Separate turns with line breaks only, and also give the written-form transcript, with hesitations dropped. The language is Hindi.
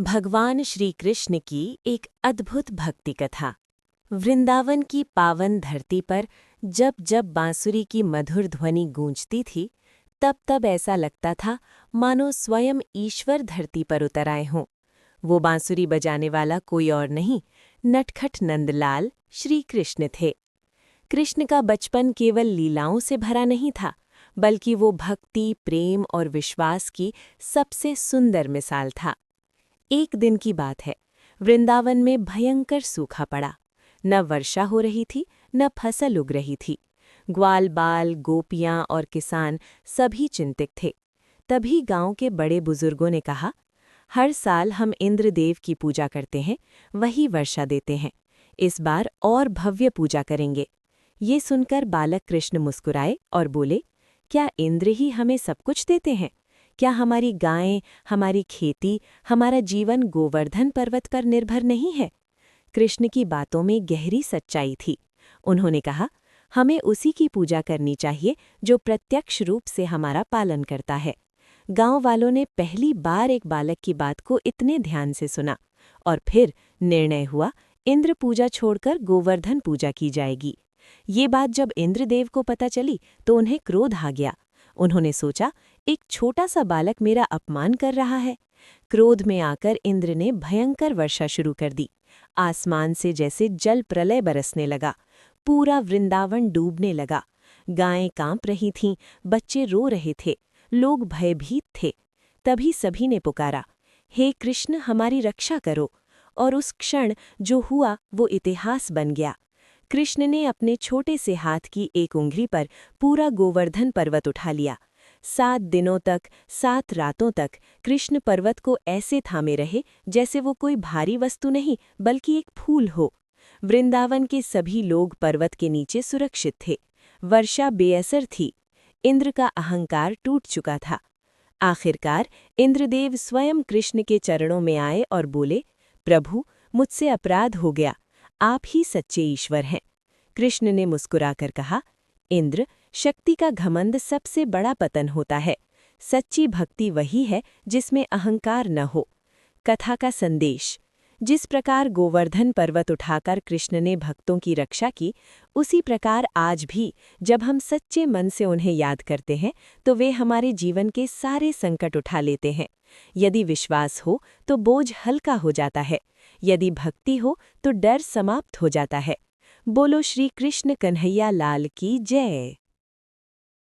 भगवान श्री कृष्ण की एक अद्भुत भक्ति कथा। वृंदावन की पावन धरती पर जब जब बांसुरी की मधुर ध्वनि गूंजती थी, तब तब ऐसा लगता था मानो स्वयं ईश्वर धरती पर उतर आए हों। वो बांसुरी बजाने वाला कोई और नहीं, नटखट नंदलाल श्री कृष्ण थे। कृष्ण का बचपन केवल लीलाओं से भरा नहीं था, बल्कि वो भक्ति, प्रेम और विश्वास की सबसे सुंदर मिसाल था। एक दिन की बात है, वृंदावन में भयंकर सूखा पड़ा। न वर्षा हो रही थी, न फसल उग रही थी। ग्वाल-बाल, गोपियां और किसान सभी चिंतित थे। तभी गांव के बड़े बुजुर्गों ने कहा, हर साल हम इंद्रदेव की पूजा करते हैं, वही वर्षा देते हैं। इस बार और भव्य पूजा करेंगे। ये सुनकर बालक कृष्ण मुस्कुराए और बोले, क्या इंद्र ही हमें सब कुछ देते हैं? क्या हमारी गायें, हमारी खेती, हमारा जीवन गोवर्धन पर्वत पर निर्भर नहीं है? कृष्ण की बातों में गहरी सच्चाई थी। उन्होंने कहा, हमें उसी की पूजा करनी चाहिए जो प्रत्यक्ष रूप से हमारा पालन करता है। गांव वालों ने पहली बार एक बालक की बात को इतने ध्यान से सुना और फिर निर्णय हुआ, इंद्र पूजा छोड़कर गोवर्धन पूजा की जाएगी। ये बात जब इंद्रदेव को पता चली तो उन्हें क्रोध आ गया। उन्होंने सोचा, एक छोटा सा बालक मेरा अपमान कर रहा है। क्रोध में आकर इंद्र ने भयंकर वर्षा शुरू कर दी। आसमान से जैसे जल प्रलय बरसने लगा। पूरा वृंदावन डूबने लगा। गायें कांप रही थीं, बच्चे रो रहे थे, लोग भयभीत थे। तभी सभी ने पुकारा, हे कृष्ण, हमारी रक्षा करो। और उस क्षण जो हुआ वो इतिहास बन गया। कृष्ण ने अपने छोटे से हाथ की एक उंगली पर पूरा गोवर्धन पर्वत उठा लिया। 7 दिनों तक, 7 रातों तक कृष्ण पर्वत को ऐसे थामे रहे जैसे वो कोई भारी वस्तु नहीं बल्कि एक फूल हो। वृंदावन के सभी लोग पर्वत के नीचे सुरक्षित थे। वर्षा बेअसर थी। इंद्र का अहंकार टूट चुका था। आखिरकार इंद्रदेव स्वयं कृष्ण के चरणों में आए और बोले, प्रभु, मुझसे अपराध हो गया। आप ही सच्चे ईश्वर हैं। कृष्ण ने मुस्कुराकर कहा, इंद्र, शक्ति का घमंड सबसे बड़ा पतन होता है। सच्ची भक्ति वही है जिसमें अहंकार न हो। कथा का संदेश, जिस प्रकार गोवर्धन पर्वत उठाकर कृष्ण ने भक्तों की रक्षा की, उसी प्रकार आज भी जब हम सच्चे मन से उन्हें याद करते हैं तो वे हमारे जीवन के सारे संकट उठा लेते हैं। यदि विश्वास हो तो बोझ हल्का हो जाता है। यदि भक्ति हो तो डर समाप्त हो जाता है। बोलो श्री कृष्ण कन्हैया लाल की जय।